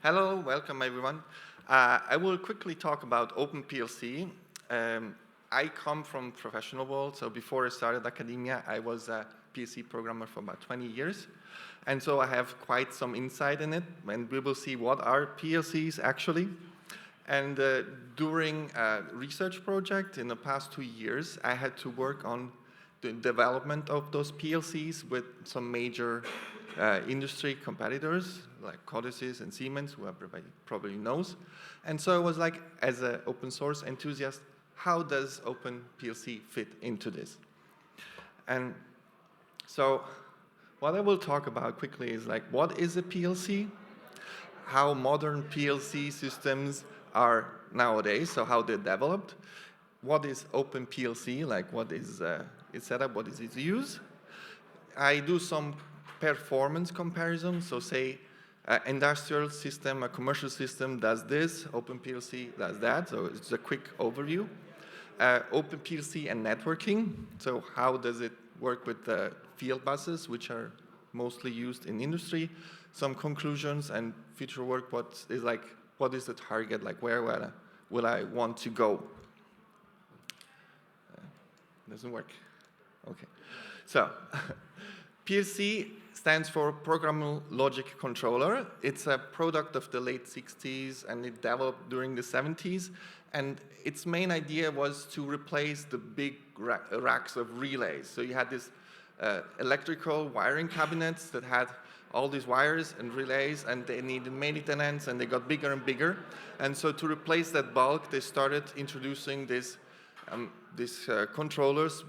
Hello, welcome everyone. I will quickly talk about OpenPLC. I come from professional world, so before I started academia, I was a PLC programmer for about 20 years. And so I have quite some insight in it, and we will see what are PLCs actually. And during a research project in the past 2 years, I had to work on the development of those PLCs with some major industry competitors like Codesys and Siemens, who everybody probably knows. And so I was like, as an open source enthusiast, how does OpenPLC fit into this? And so what I will talk about quickly is like, what is a PLC? How modern PLC systems are nowadays, so how they're developed. What is OpenPLC, like what is its setup, what is its use? I do some performance comparison, so say industrial system, a commercial system does this, OpenPLC does that, so it's a quick overview. OpenPLC and networking, so how does it work with the field buses, which are mostly used in industry, some conclusions and future work, what is the target, like where will I want to go? Doesn't work. Okay. So, PLC stands for Programmable Logic Controller. It's a product of the late 60s, and it developed during the 70s. And its main idea was to replace the big racks of relays. So you had this electrical wiring cabinets that had all these wires and relays, and they needed maintenance, and they got bigger and bigger. And so to replace that bulk, they started introducing these controllers,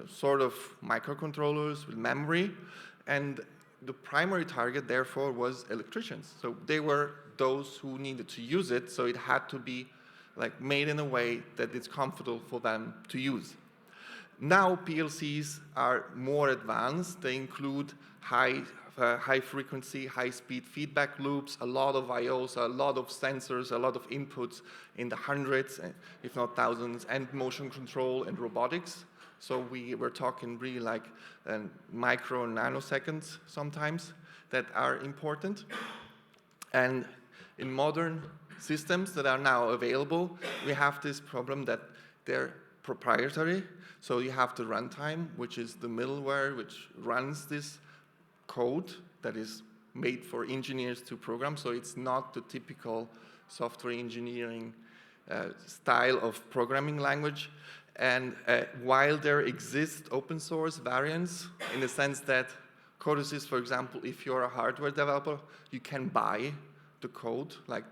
sort of microcontrollers with memory. And the primary target, therefore, was electricians. So they were those who needed to use it, so it had to be like made in a way that it's comfortable for them to use. Now PLCs are more advanced. They include high frequency, high speed feedback loops, a lot of IOs, a lot of sensors, a lot of inputs in the hundreds, if not thousands, and motion control and robotics. So we were talking really like micro and nanoseconds sometimes that are important. And in modern systems that are now available, we have this problem that they're proprietary. So you have the runtime, which is the middleware which runs this code that is made for engineers to program. So it's not the typical software engineering style of programming language. And while there exist open source variants, in the sense that Codesys, for example, if you're a hardware developer, you can buy the code, like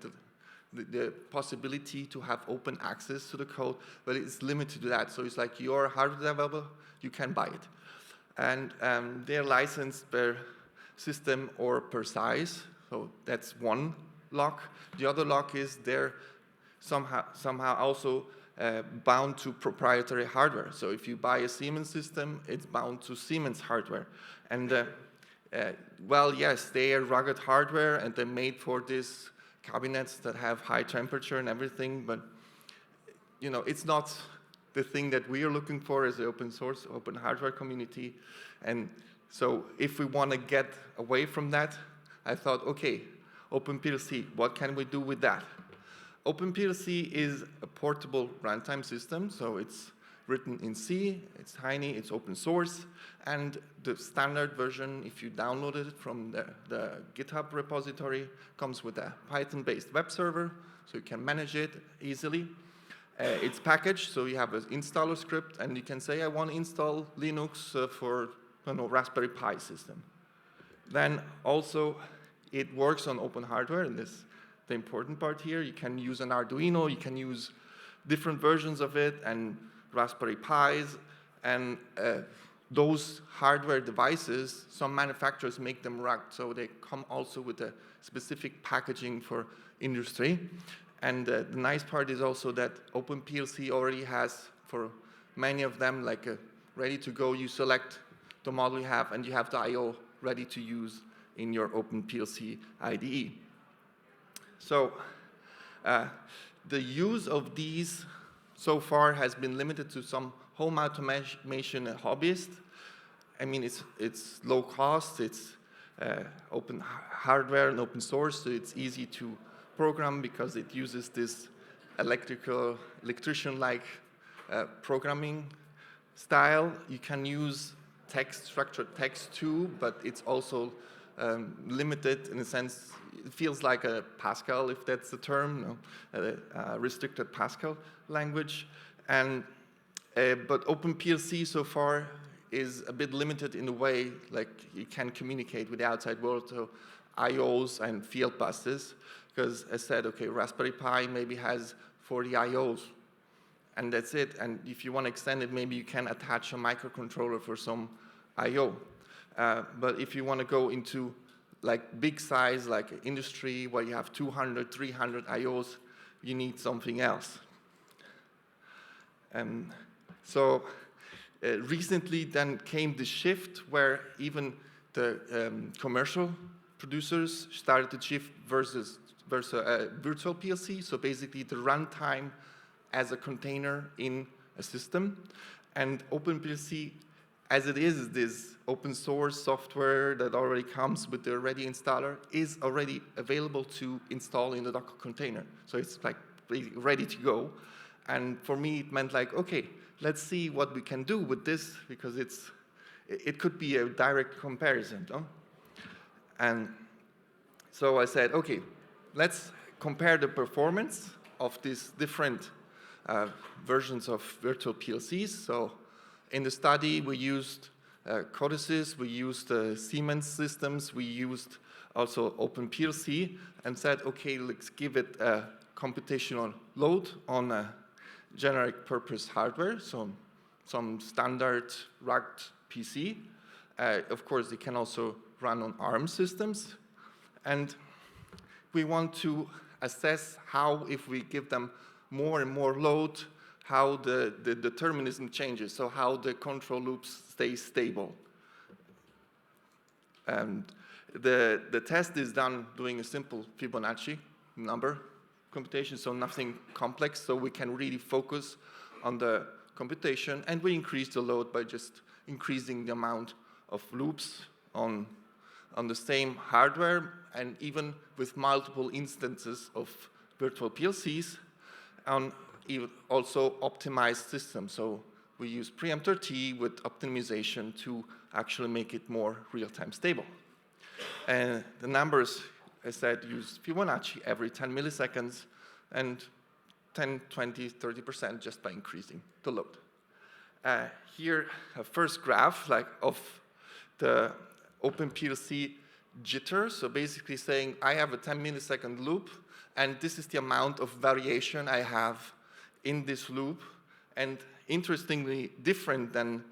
the possibility to have open access to the code, but it's limited to that. So it's like you're a hardware developer, you can buy it. And they're licensed per system or per size, so that's one lock. The other lock is they're somehow also bound to proprietary hardware. So if you buy a Siemens system, it's bound to Siemens hardware. And well, yes, they are rugged hardware, and they're made for these cabinets that have high temperature and everything, but it's not the thing that we are looking for as the open source, open hardware community. And so if we want to get away from that, I thought, okay, OpenPLC, what can we do with that? OpenPLC is a portable runtime system, so it's written in C, it's tiny, it's open source, and the standard version, if you downloaded it from the GitHub repository, comes with a Python-based web server, so you can manage it easily. It's packaged, so you have an installer script, and you can say, I want to install Linux for Raspberry Pi system. Then also, it works on open hardware, and this is the important part here. You can use an Arduino, you can use different versions of it, and Raspberry Pis, and those hardware devices, some manufacturers make them rugged, so they come also with a specific packaging for industry. And the nice part is also that OpenPLC already has, for many of them, like ready to go. You select the model you have, and you have the I/O ready to use in your OpenPLC IDE. So the use of these so far has been limited to some home automation and hobbyists. I mean, it's low cost, it's open hardware and open source, so it's easy to program because it uses this electrician-like programming style. You can use structured text too, but it's also limited in a sense. It feels like a Pascal, if that's the term, a restricted Pascal language. And but OpenPLC so far is a bit limited in the way like you can communicate with the outside world, so I/Os and field buses. Because I said, okay, Raspberry Pi maybe has 40 I/Os, and that's it. And if you want to extend it, maybe you can attach a microcontroller for some I/O. But if you want to go into like big size, like industry, where you have 200, 300 I/Os, you need something else. So recently then came the shift where even the commercial producers started to shift versus virtual PLC, so basically the runtime as a container in a system. And OpenPLC, as it is this open source software that already comes with the ready installer, is already available to install in the Docker container. So it's like ready to go. And for me, it meant like, okay, let's see what we can do with this, because it could be a direct comparison. No? And so I said, okay, let's compare the performance of these different versions of virtual PLCs. So in the study, we used Codesys, we used Siemens systems, we used also OpenPLC, and said, okay, let's give it a computational load on a generic purpose hardware, so some standard rugged PC. Of course, it can also run on ARM systems. And we want to assess how, if we give them more and more load, how the determinism changes, so how the control loops stay stable. And the test is done doing a simple Fibonacci number computation, so nothing complex, so we can really focus on the computation, and we increase the load by just increasing the amount of loops on the same hardware, and even with multiple instances of virtual PLCs, and also optimized systems. So we use preemptor T with optimization to actually make it more real-time stable. And the numbers, I said, use Fibonacci every 10 milliseconds, and 10, 20, 30% just by increasing the load. Here, a first graph of the OpenPLC jitter, so basically saying I have a 10 millisecond loop, and this is the amount of variation I have in this loop. And interestingly, different than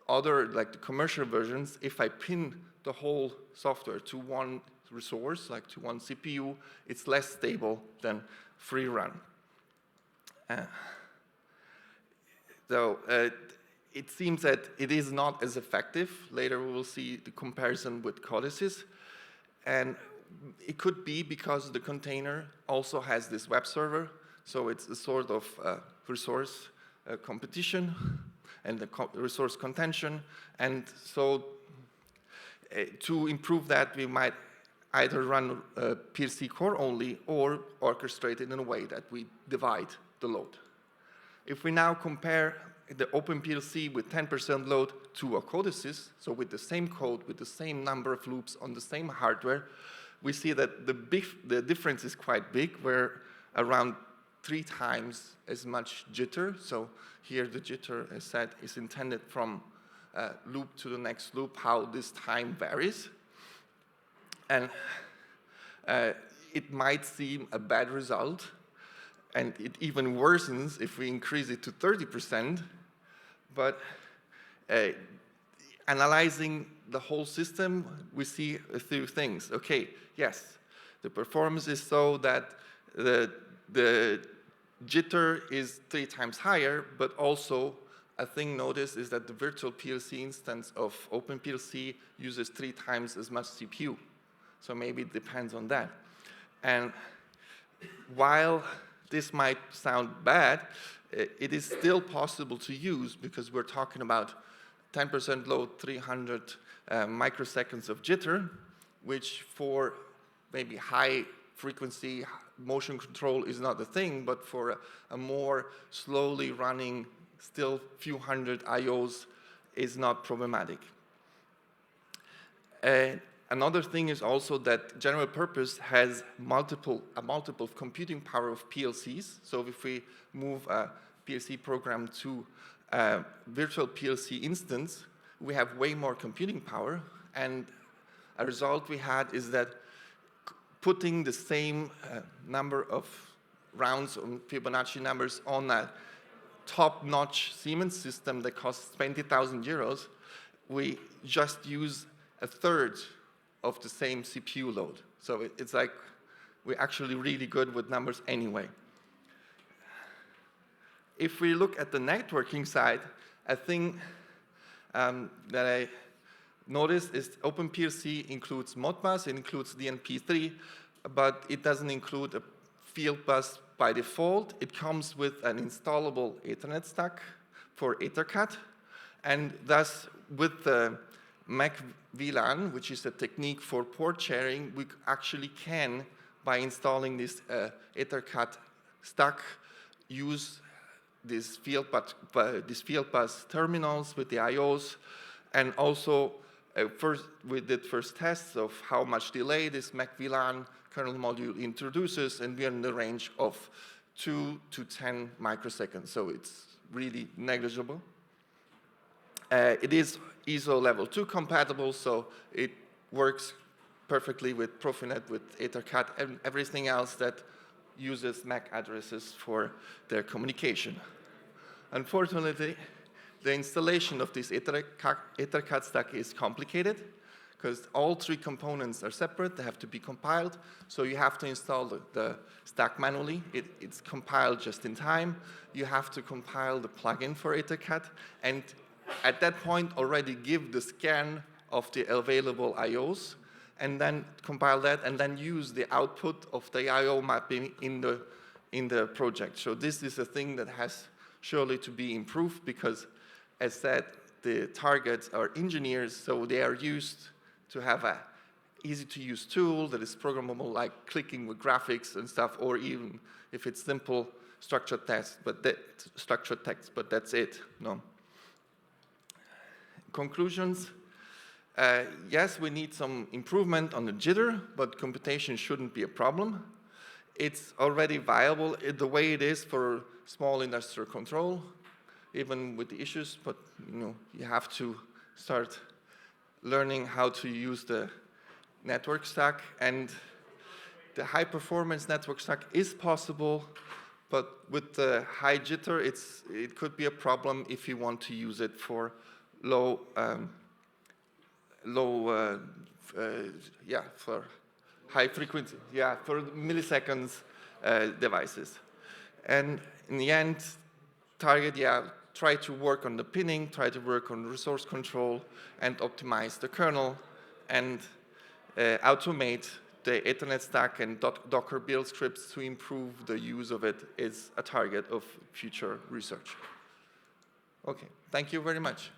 other, like the commercial versions, if I pin the whole software to one resource, like to one CPU, it's less stable than free run. So it seems that it is not as effective. Later we will see the comparison with Codesys. And it could be because the container also has this web server, so it's a sort of resource competition and the resource contention. And so to improve that, we might either run PLC core only or orchestrate it in a way that we divide the load. If we now compare the OpenPLC with 10% load to a Codesys, so with the same code, with the same number of loops on the same hardware, we see that the difference is quite big, where around 3 times as much jitter. So here the jitter, as said, is intended from loop to the next loop, how this time varies. And it might seem a bad result, and it even worsens if we increase it to 30%. But analyzing the whole system, we see a few things. Okay, yes, the performance is so that the jitter is 3 times higher, but also a thing noticed is that the virtual PLC instance of OpenPLC uses 3 times as much CPU. So maybe it depends on that. And while this might sound bad, it is still possible to use, because we're talking about 10% load, 300 microseconds of jitter, which for maybe high frequency, motion control is not a thing, but for a more slowly running, still few hundred IOs is not problematic. Another thing is also that general purpose has a multiple computing power of PLCs. So if we move a PLC program to a virtual PLC instance, we have way more computing power. And a result we had is that putting the same number of rounds on Fibonacci numbers on a top-notch Siemens system that costs 20,000 euros, we just use a third of the same CPU load. So it's like we're actually really good with numbers anyway. If we look at the networking side, a thing that I noticed is OpenPLC includes Modbus, it includes DNP3, but it doesn't include a field bus by default. It comes with an installable Ethernet stack for EtherCAT, and thus with the Mac VLAN, which is a technique for port sharing, we actually can, by installing this EtherCAT stack, use these field bus terminals with the IOs, and also we did first tests of how much delay this Mac VLAN kernel module introduces, and we are in the range of 2 to 10 microseconds, so it's really negligible. It is ISO level 2 compatible, so it works perfectly with Profinet, with EtherCAT, and everything else that uses MAC addresses for their communication. Unfortunately, the installation of this EtherCAT stack is complicated because all three components are separate. They have to be compiled, so you have to install the stack manually. It's compiled just in time. You have to compile the plugin for EtherCAT, and at that point already give the scan of the available IOs, and then compile that, and then use the output of the IO mapping in the project. So this is a thing that has surely to be improved because, as said, the targets are engineers, so they are used to have a easy-to-use tool that is programmable, like clicking with graphics and stuff, or even if it's simple structured text, but that's it. No. Conclusions. Yes, we need some improvement on the jitter, but computation shouldn't be a problem. It's already viable the way it is for small industrial control, even with the issues, but you have to start learning how to use the network stack, and the high performance network stack is possible, but with the high jitter, it could be a problem if you want to use it for for high frequency, for milliseconds devices. And in the end, target, try to work on the pinning, try to work on resource control, and optimize the kernel, and automate the Ethernet stack and Docker build scripts to improve the use of it is a target of future research. Okay, thank you very much.